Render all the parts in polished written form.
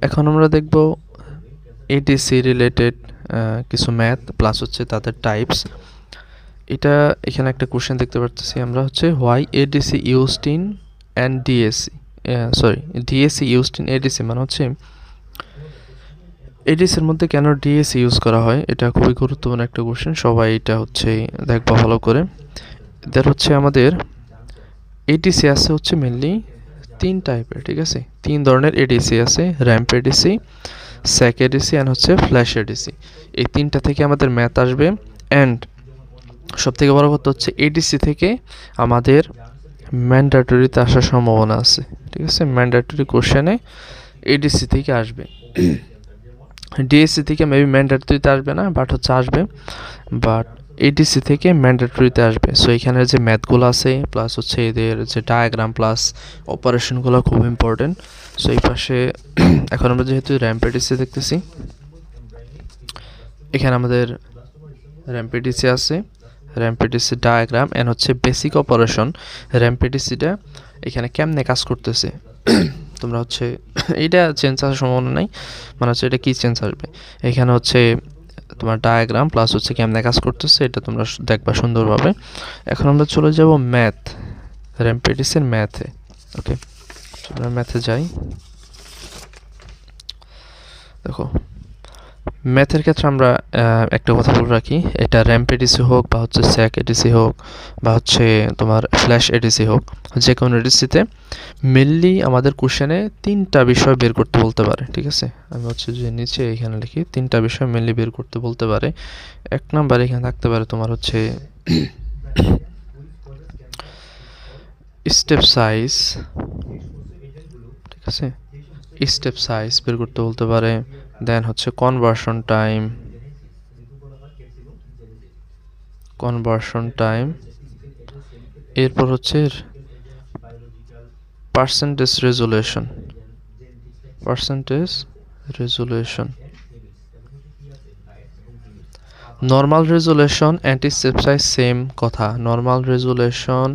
এখন আমরা দেখব এডিসি রিলেটেড কিছু ম্যাথ প্লাস হচ্ছে তাদের টাইপস। এটা এখানে একটা কোশ্চেন দেখতে পাচ্ছি আমরা, হচ্ছে why ADC used in and DAC, DAC used in ADC, মানে হচ্ছে এডিসির মধ্যে কেন ডিএসি ইউজ করা হয়। এটা খুবই গুরুত্বপূর্ণ একটা কোশ্চেন, সবাই এটা হচ্ছে দেখবা ভালো করে। এদের হচ্ছে আমাদের এডিসি আছে হচ্ছে মেনলি 3 টাইপের, ঠিক আছে? 3 ধরনের এডিসি আছে, ramp ADC, SAC ADC and হচ্ছে ফ্ল্যাশ এডিসি। এই 3টা থেকে আমাদের ম্যাথ আসবে। অ্যান্ড সবথেকে বড় কথা হচ্ছে এডিসি থেকে আমাদের ম্যান্ডেটরিতে আসার সম্ভাবনা আছে, ঠিক আছে? ম্যান্ডেটরি কোশ্চেনে এডিসি থেকে আসবে। ডিএসসি থেকে মেবি ম্যান্ডেটরিতে আসবে না, বাট হচ্ছে আসবে, বাট এডিসি থেকে ম্যান্ডেটরিতে আসবে। সো এখানের যে ম্যাথগুলো আছে প্লাস হচ্ছে এদের যে ডায়াগ্রাম প্লাস অপারেশনগুলো খুব ইম্পর্টেন্ট। সো এই পাশে এখন আমরা যেহেতু র্যাম্প এডিসি দেখতেছি, এখানে আমাদের র্যাম্প এডিসি আছে, র্যাম্প এডিসি ডায়াগ্রাম অ্যান্ড হচ্ছে বেসিক অপারেশন। র্যাম্প এডিসিটা এখানে কেমনে কাজ করতেছে তোমরা হচ্ছে এইটা চেঞ্জ আসার সম্ভাবনা নাই, মানে হচ্ছে এটা কী চেঞ্জ আসবে, এখানে হচ্ছে তোমার ডায়াগ্রাম প্লাস হচ্ছে কেমনে কাজ করতেছে এটা তোমরা দেখবা সুন্দরভাবে। এখন আমরা চলে যাব ম্যাথ, র্যাম্প এডিসির ম্যাথে। ওকে, আমরা ম্যাথে যাই। দেখো ম্যাথের ক্ষেত্রে আমরা একটা কথা বলে রাখি, এটা র্যাম্প এডিসি হোক বা হচ্ছে স্যাক এডিসি হোক বা হচ্ছে তোমার ফ্ল্যাশ এডিসি হোক, যে কোনো এডিসিতে মেনলি আমাদের কোশ্চেনে 3টা বিষয় বের করতে বলতে পারে, ঠিক আছে? আমি হচ্ছে যে নিচে এখানে লিখি 3টা বিষয় মেনলি বের করতে বলতে পারে। 1 নাম্বার এখানে থাকতে পারে তোমার হচ্ছে স্টেপ সাইজ, ঠিক আছে? স্টেপ সাইজ বের করতে বলতে পারে। দেন হচ্ছে কনভার্সন টাইম, এরপর হচ্ছে percentage resolution. Normal resolution and step size same কথা, normal resolution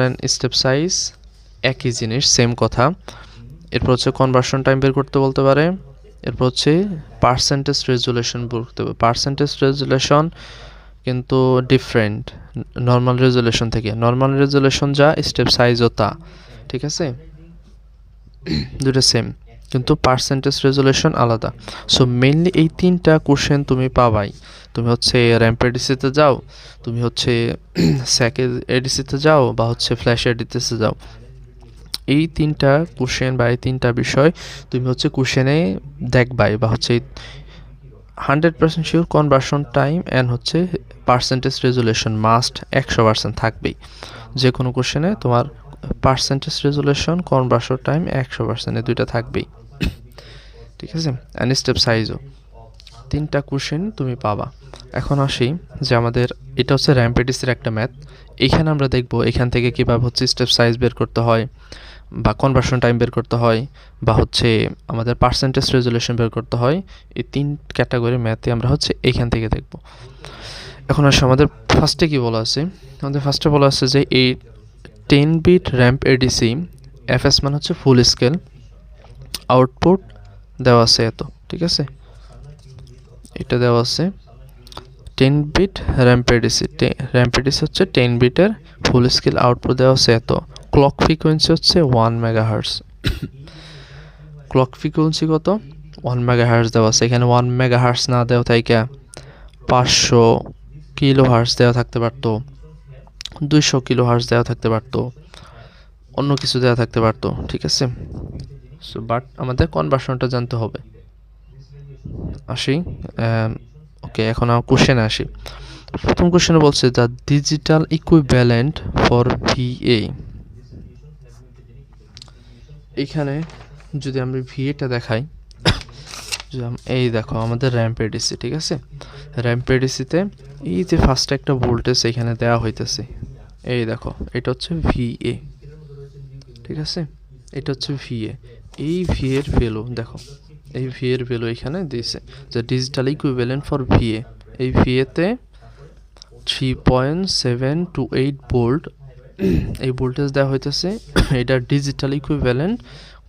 and step size একই জিনিস, সেম কথা। এরপর হচ্ছে কনভার্সন টাইম বের করতে বলতে পারে। এরপর হচ্ছে পার্সেন্টেজ রেজুলেশন বলতে হবে। পার্সেন্টেজ রেজুলেশন কিন্তু ডিফারেন্ট নর্মাল রেজুলেশন থেকে, নর্মাল রেজুলেশন যা স্টেপ সাইজও তা, ঠিক আছে? দুটো সেম, কিন্তু পার্সেন্টেজ রেজুলেশন আলাদা। সো মেইনলি এই 3টা কোশ্চেন তুমি পাবাই। তুমি হচ্ছে র্যাম্প এডিসিতে যাও, তুমি হচ্ছে স্যাক এডিসিতে যাও বা হচ্ছে ফ্ল্যাশ এডিসিতে যাও, এই 3টা কোশ্চেন বা এই 3টা বিষয় তুমি হচ্ছে কোশ্চেনে দেখবাই, বা হচ্ছে 100% শিওর কনভার্সন টাইম অ্যান্ড হচ্ছে পার্সেন্টেজ রেজুলেশন মাস্ট 100% থাকবেই। যে কোনো কোশ্চেনে তোমার পার্সেন্টেজ রেজুলেশন কনভার্সন টাইম 100% এই দুইটা থাকবেই, ঠিক আছে? অ্যান্ড স্টেপ সাইজও 3টা কোশ্চেন তুমি পাবা। এখন আসি যে আমাদের এটা হচ্ছে র্যাম্প এডিসির একটা ম্যাথ। এইখানে আমরা দেখব এখান থেকে কীভাবে হচ্ছে স্টেপ সাইজ বের করতে হয় বা কনভার্সন টাইম বের করতে হয় বা হচ্ছে আমাদের পার্সেন্টেজ রেজুলেশন বের করতে হয়। এই 3 ক্যাটাগরি ম্যাথে আমরা হচ্ছে এইখান থেকে দেখব। এখন আসলে আমাদের ফার্স্টে কি বলা আছে, আমাদের ফার্স্টে বলা আছে যে এই 10 বিট র্যাম্প এডিসি এফএস মানে হচ্ছে ফুল স্কেল, আউটপুট দেওয়া আছে এত, ঠিক আছে? এটা দেওয়া আছে 10 বিট র্যাম্প এডিসি হচ্ছে 10 বিটের ফুল স্কেল, আউটপুট দেওয়া আছে এত। ক্লক ফ্রিকোয়েন্সি হচ্ছে 1 মেগাহার্টজ। ক্লক ফ্রিকোয়েন্সি কত? 1 মেগাহার্টজ দেওয়া আছে। এখানে 1 মেগাহার্টজ না দেওয়া থেকে 500 কিলোহার্টজ দেওয়া থাকতে পারতো, 200 কিলোহার্টজ দেওয়া থাকতে পারতো, অন্য কিছু দেওয়া থাকতে পারতো, ঠিক আছে? সো বাট আমাদের কনভার্সনটা জানতে হবে। আসি ওকে, এখন আমার কোশ্চেনে আসি। প্রথম কোশ্চেনে বলছে the digital equivalent for VA. এইখানে যদি আমরা ভিএটা দেখাই, এই দেখো আমাদের র্যাম্প এডিসি, ঠিক আছে? র্যাম্প এডিসিতে এই যে ফার্স্টে একটা ভোল্টেজ এখানে দেওয়া হইতেছে, এই দেখো এটা হচ্ছে ভিএ, ঠিক আছে? এটা হচ্ছে ভিএ। এই ভিএর ভ্যালু দেখো, এই ভিএর ভ্যালু এখানে দিয়েছে যে ডিজিটাল ইকুইভ্যালেন্ট ফর ভিএ। এই ভিএতে 3.728 ভোল্ট এই ভোল্টেজ দেওয়া হইতেছে, এটা ডিজিটাল ইকুইভ্যালেন্ট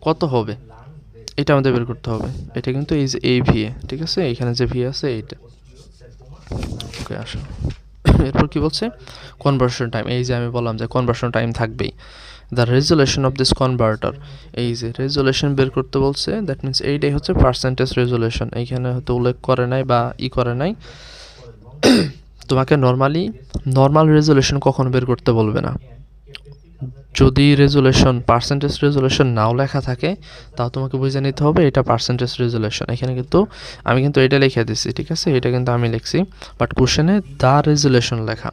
কত হবে এটা আমাদের বের করতে হবে। এটা কিন্তু এই যে এই ভিএ, ঠিক আছে, এখানে যে ভিএ আছে এইটা। ওকে, আসো এরপর কি বলছে, কনভার্সন টাইম। এই যে আমি বললাম যে কনভার্সন টাইম থাকবেই। The resolution of this converter, এই যে রেজুলেশন বের করতে বলছে, দ্যাট মিনস এইটাই হচ্ছে পার্সেন্টেজ রেজুলেশন। এইখানে হয়তো উল্লেখ করে নাই বা করে নাই। তোমাকে নর্মাল রেজুলেশন কখনো বের করতে বলবে না। যদি রেজুলেশন পার্সেন্টেজ রেজুলেশন নাও লেখা থাকে, তাও তোমাকে বুঝে নিতে হবে এটা পার্সেন্টেজ রেজুলেশন। এখানে কিন্তু আমি কিন্তু এটা লিখে দিচ্ছি, ঠিক আছে, এটা কিন্তু আমি লিখছি, বাট কোশ্চেনে দ্য রেজুলেশন লেখা।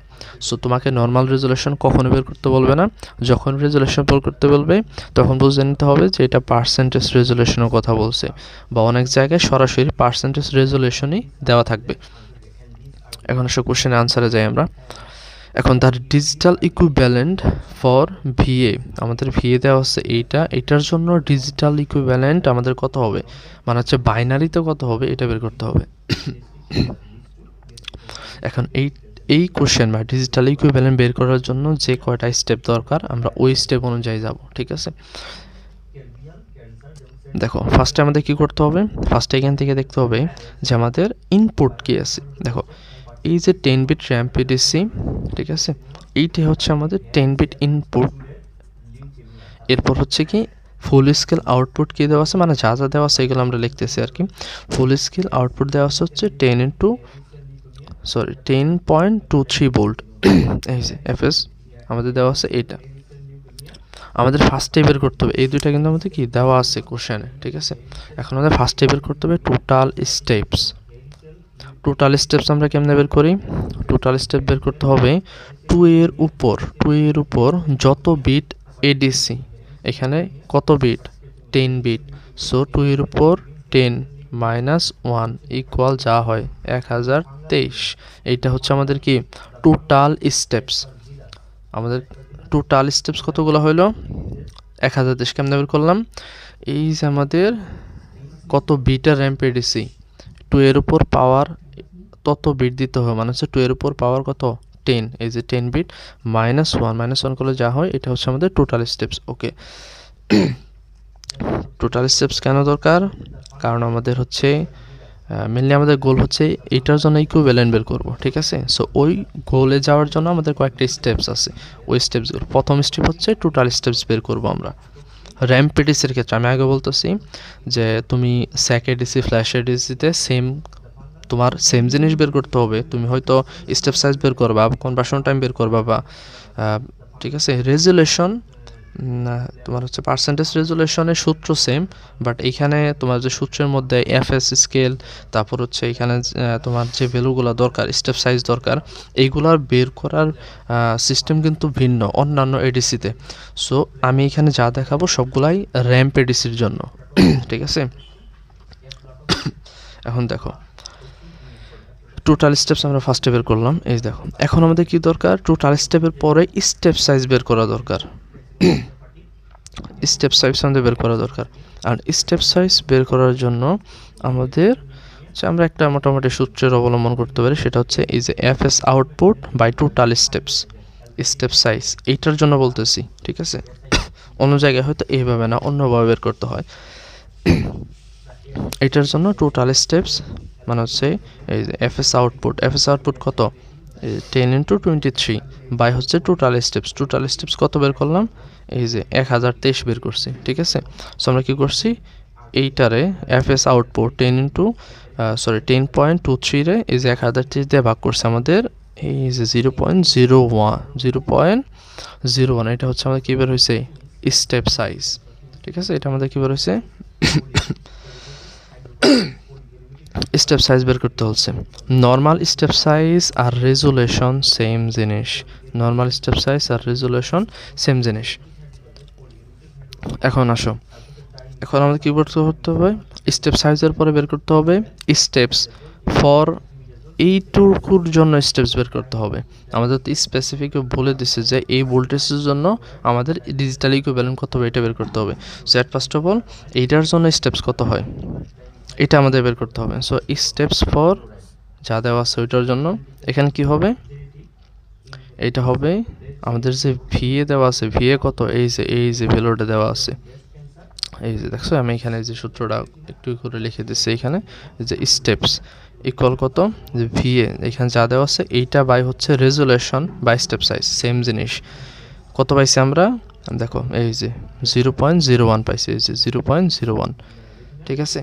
সো তোমাকে নর্মাল রেজুলেশন কখনো বের করতে বলবে না। যখন রেজুলেশন বের করতে বলবে তখন বুঝে নিতে হবে যে এটা পার্সেন্টেজ রেজুলেশনের কথা বলছে, বা অনেক জায়গায় সরাসরি পার্সেন্টেজ রেজুলেশনই দেওয়া থাকবে। এখন সে কোশ্চেনে আনসারে যাই আমরা। এখন তার ডিজিটাল ইকুইভ্যালেন্ট ফর ভিএ, আমাদের ভিএ দেওয়া হচ্ছে এইটা, এটার জন্য ডিজিটাল ইকুইভ্যালেন্ট আমাদের কত হবে, মানে হচ্ছে বাইনারিতে কত হবে এটা বের করতে হবে। এখন এই কোশ্চেন বা ডিজিটাল ইকুইভ্যালেন্ট বের করার জন্য যে কয়টা স্টেপ দরকার আমরা ওই স্টেপ অনুযায়ী যাব, ঠিক আছে। দেখো ফার্স্টে আমাদের কি করতে হবে, ফার্স্টে এখান থেকে দেখতে হবে যে আমাদের ইনপুট কি আছে। দেখো এই যে 10 বিট র্যাম্প পিডিসি, ঠিক আছে, এইটা হচ্ছে আমাদের 10 বিট ইনপুট। এরপর হচ্ছে কি ফুল স্কেল আউটপুট কি দেওয়া আছে, মানে যা যা দেওয়া আছে এগুলো আমরা লিখতেছি আর কি। ফুল স্কেল আউটপুট দেওয়া আছে হচ্ছে 10.23 ভোল্ট। এই যে এফএস আমাদের দেওয়া আছে এইটা। আমাদের ফার্স্টে বের করতে হবে, এই দুইটা কিন্তু আমাদের কি দেওয়া আছে কোশ্চেনে, ঠিক আছে। এখন আমাদের ফার্স্টে বের করতে হবে টোটাল স্টেপস। টোটাল স্টেপস আমরা কেমনে বের করি, টোটাল স্টেপ বের করতে হবে 2 এর উপর যত বিট এডিসি, এখানে কত বিট 10 বিট, সো 2 এর উপর 10 মাইনাস 1 ইকুয়াল যা হয় 1023। এইটা হচ্ছে আমাদের কি টোটাল স্টেপস। আমাদের টোটাল স্টেপস কতগুলো হইলো 1023। কেমনে বের করলাম, এই যে আমাদের কত বিটের র্যাম্প এডিসি, 2 এর উপর পাওয়ার তত বিট দিতে হবে, মানে হচ্ছে 2 এর উপর পাওয়ার কত 10, এই যে 10 বিট মাইনাস 1 করলে যা হয় এটা হচ্ছে আমাদের টোটাল স্টেপস। ওকে, টোটাল স্টেপস কেন দরকার, কারণ আমাদের হচ্ছে মেনলি আমাদের গোল হচ্ছে এইটার জন্য ইকুইভ্যালেন্ট বের করব, ঠিক আছে। সো ওই গোলে যাওয়ার জন্য আমাদের কয়েকটা স্টেপস আছে, ওই স্টেপসগুলো প্রথম স্টেপ হচ্ছে টোটাল স্টেপস বের করব আমরা। র্যাম্প এডিসির ক্ষেত্রে আমি আগে বলতেছি যে তুমি স্যাক এডিসি ফ্ল্যাশ এডিসিতে তোমার সেম জিনিস বের করতে হবে। তুমি হয়তো স্টেপ সাইজ বের করবা, কনভার্সন টাইম বের করবা, বা ঠিক আছে রেজুলেশন তোমার হচ্ছে পার্সেন্টেজ রেজুলেশনের সূত্র সেম, বাট এইখানে তোমার যে সূত্রের মধ্যে এফএস স্কেল, তারপর হচ্ছে এখানে তোমার যে ভ্যালুগুলো দরকার, স্টেপ সাইজ দরকার, এইগুলার বের করার সিস্টেম কিন্তু ভিন্ন অন্যান্য এডিসিতে। সো আমি এখানে যা দেখাবো সবগুলাই র্যাম্প এডিসির জন্য, ঠিক আছে। এখন দেখো টোটাল স্টেপস আমরা ফার্স্টে বের করলাম, এই দেখো এখন আমাদের কি দরকার, টোটাল স্টেপের পরে স্টেপ সাইজ বের করা দরকার। স্টেপ সাইজ আমাদের বের করা দরকার। আর স্টেপ সাইজ বের করার জন্য আমাদের আমরা একটা মোটামুটি সূত্রের অবলম্বন করতে পারি, সেটা হচ্ছে এই যে FS output by total steps. Step size এইটার জন্য বলতেছি, ঠিক আছে। অন্য জায়গায় হয়তো এইভাবে না অন্যভাবে বের করতে হয়। এটার জন্য টোটাল স্টেপস মানে হচ্ছে এই যে এফএস আউটপুট কত 10 × 23 বাই হচ্ছে টোটাল স্টেপস কত বের করলাম, এই যে 1023 বের করছি, ঠিক আছে। সো আমরা কি করছি, এইটারে এফএস আউটপুট 10.23 রে এই যে 1023 দিয়ে ভাগ করছে আমাদের এই যে 0.01 এটা হচ্ছে আমাদের কি বের হয়েছে স্টেপ সাইজ, ঠিক আছে। এটা আমাদের কি বের হয়েছে স্টেপ সাইজ বের করতে হচ্ছে। নর্মাল স্টেপ সাইজ আর রেজুলেশন সেম জিনিস, নর্মাল স্টেপ সাইজ আর রেজুলেশন সেম জিনিস। এখন আসো, এখন আমাদের কি করতে হবে, স্টেপ সাইজের পরে বের করতে হবে স্টেপস ফর এইটুকুর জন্য স্টেপস বের করতে হবে। আমাদের তো স্পেসিফিক বলে দিচ্ছে যে এই ভোল্টেজের জন্য আমাদের ডিজিটাল ইকুইভ্যালেন্ট কত হবে এটা বের করতে হবে। So at first of all এইটার জন্য স্টেপস কত হয় এটা আমাদের বের করতে হবে। সো স্টেপস ফর যা দেওয়া আছে ওইটার জন্য এখানে কি হবে, এটা হবে আমাদের যে ভিএ দেওয়া আছে, ভিএ কত, এই যে ভ্যালুটা দেওয়া আছে, এই যে দেখছো আমি এখানে যে সূত্রটা একটু করে লিখে দিচ্ছি এখানে, যে স্টেপস ইকুয়াল কত, যে ভিএ এখানে যা দেওয়া আছে এইটা বাই হচ্ছে resolution by step size, same জিনিস। কত পাইছি আমরা, দেখো এই যে 0.01 পাইছি, এই যে 0.01, ঠিক আছে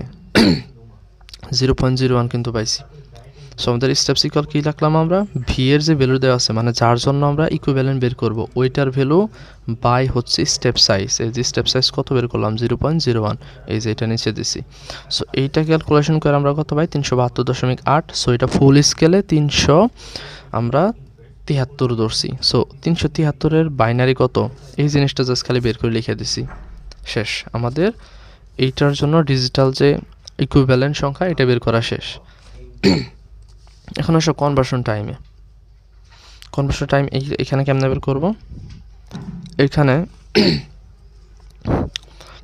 0.01 কিন্তু পাইছি। সো আমাদের স্টেপস ইকুয়াল কী রাখলাম আমরা, ভি এর যে ভ্যালু দেওয়া আছে মানে যার জন্য আমরা ইকুইভ্যালেন্ট বের করব ওইটার ভ্যালু বাই হচ্ছে স্টেপ সাইজ, এই যে স্টেপ সাইজ কত বের করলাম 0.01, এই যে এটা নিচে দিছি। সো এইটা ক্যালকুলেশন করে আমরা কত পাই 372.8। সো এটা ফুল স্কেলে 300 আমরা 73 ধরছি। সো 373-এর বাইনারি কত, এই জিনিসটা জাস্ট খালি বের করে লিখে দিছি, শেষ। আমাদের এইটার জন্য ডিজিটাল যে ইকুইভ্যালেন্ট সংখ্যা এটা বের করা শেষ। এখন আসো কনভার্সন টাইমে। কনভার্সন টাইম এখানে কেমনে বের করব, এখানে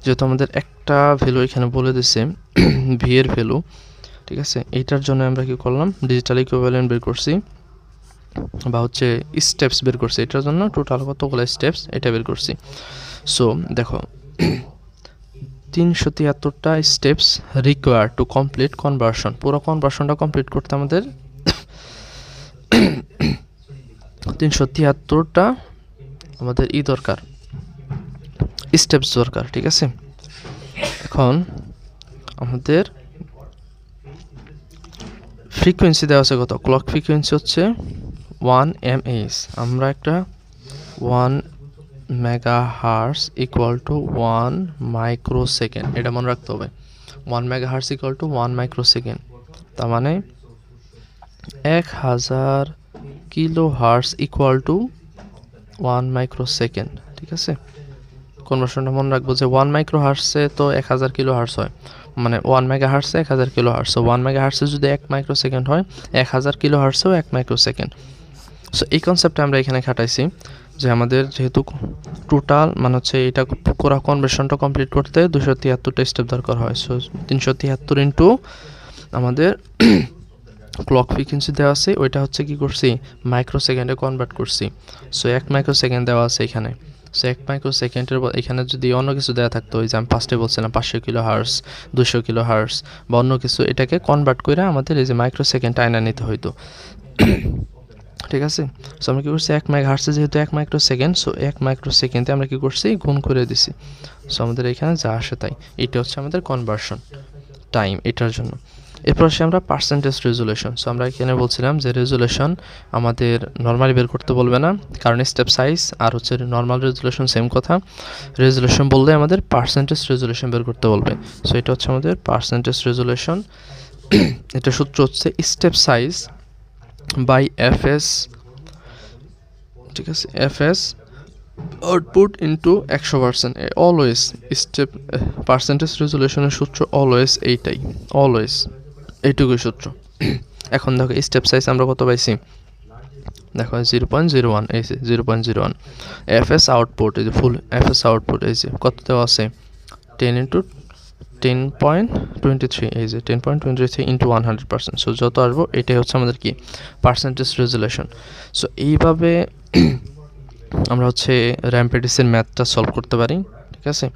যেহেতু আমাদের একটা ভ্যালু এখানে বলে দিছে ভি এর ভ্যালু, ঠিক আছে, এইটার জন্য আমরা কি করলাম ডিজিটাল ইকুইভ্যালেন্ট বের করছি বা হচ্ছে স্টেপস বের করছি, এটার জন্য টোটাল কতগুলো স্টেপস এটা বের করছি। সো দেখো 373টা steps require to complete conversion, পুরো কনভার্সনটা কমপ্লিট করতে আমাদের 373টা আমাদের দরকার, স্টেপস দরকার, ঠিক আছে। এখন আমাদের ফ্রিকোয়েন্সি দেওয়া আছে কত, ক্লক ফ্রিকোয়েন্সি হচ্ছে 1 mAh, আমরা একটা 1 মেগাহার্টজ ইকুয়াল টু 1 মাইক্রোসেকেন্ড, এটা মনে রাখতে হবে। 1 মেগাহার্টজ ইকুয়াল টু 1 মাইক্রোসেকেন্ড, তার মানে 1000 kilo hertz equal to 1 microsecond, ঠিক আছে। কনভার্সনটা মনে রাখবো যে 1 মাইক্রো হার্টসে তো 1000 কিলো হার্টস হয়, মানে 1 মেগা হার্টসে 1000 কিলো হার্টস। সো 1 মেগা হার্টসে যদি 1 মাইক্রোসেকেন্ড হয়, 1000 কিলো হার্টসেও 1 মাইক্রোসেকেন্ড। সো এই কনসেপ্টটা আমরা এখানে খাটাইছি যে আমাদের যেহেতু টোটাল মানে হচ্ছে এটা পুরো কনভার্সনটা কমপ্লিট করতে 273টা স্টেপ দরকার হয়। সো 373 ইন্টু আমাদের ক্লক ফ্রিকোয়েন্সি দেওয়া আছে ওইটা হচ্ছে কি করছি মাইক্রোসেকেন্ডে কনভার্ট করছি। সো 1 মাইক্রোসেকেন্ড দেওয়া আছে এখানে। সো 1 মাইক্রোসেকেন্ডের এখানে যদি অন্য কিছু দেওয়া থাকতো, ওই যে আমি ফার্স্টে বলছিলাম 500 কিলো হার্টস, 200 কিলো হার্টস বা অন্য কিছু, এটাকে কনভার্ট করে আমাদের এই যে মাইক্রোসেকেন্ড আয়না নিতে হইতো, ঠিক আছে। সো আমরা কী করছি 1 মেগা হার্টসে যেহেতু 1 মাইক্রোসেকেন্ড, সো 1 মাইক্রোসেকেন্ডে আমরা কী করছি গুণ করে দিছি। সো আমাদের এখানে যা আসে তাই, এটা হচ্ছে আমাদের কনভার্সন টাইম এটার জন্য। এরপর আসে আমরা পার্সেন্টেজ রেজুলেশন। সো আমরা এখানে বলছিলাম যে রেজুলেশন আমাদের নর্মালি বের করতে বলবে না, কারণ স্টেপ সাইজ আর হচ্ছে নর্মাল রেজুলেশন সেম কথা। রেজুলেশন বললে আমাদের পার্সেন্টেজ রেজুলেশন বের করতে বলবে। সো এটা হচ্ছে আমাদের পার্সেন্টেজ রেজুলেশন। এটা সূত্র হচ্ছে স্টেপ সাইজ বাই এফএস, ঠিক আছে, FS output into 100%। Always step percentage রেজুলেশনের সূত্র অলওয়েজ এইটাই, অলওয়েজ এইটুকুই সূত্র। এখন দেখো স্টেপ সাইজ আমরা কত পাইছি, দেখো 0.01, এই যে 0.01। এফএস আউটপুট, এই যে ফুল এফএস আউটপুট এই যে কত দেওয়া আছে 10 ইন্টু 10.23, এই যে 10.23 ইন্টু 100%। সো যত আসবো এটাই হচ্ছে আমাদের কি পার্সেন্টেজ রেজুলেশন। সো এইভাবে আমরা হচ্ছে র্যাম্পেডিসের ম্যাথটা সলভ করতে পারি, ঠিক আছে।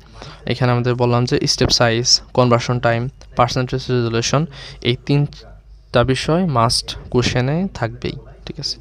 এখানে আমাদের বললাম যে step size, conversion time, percentage resolution, এই 3টা বিষয় মাস্ট কোশ্চেনে থাকবেই, ঠিক আছে।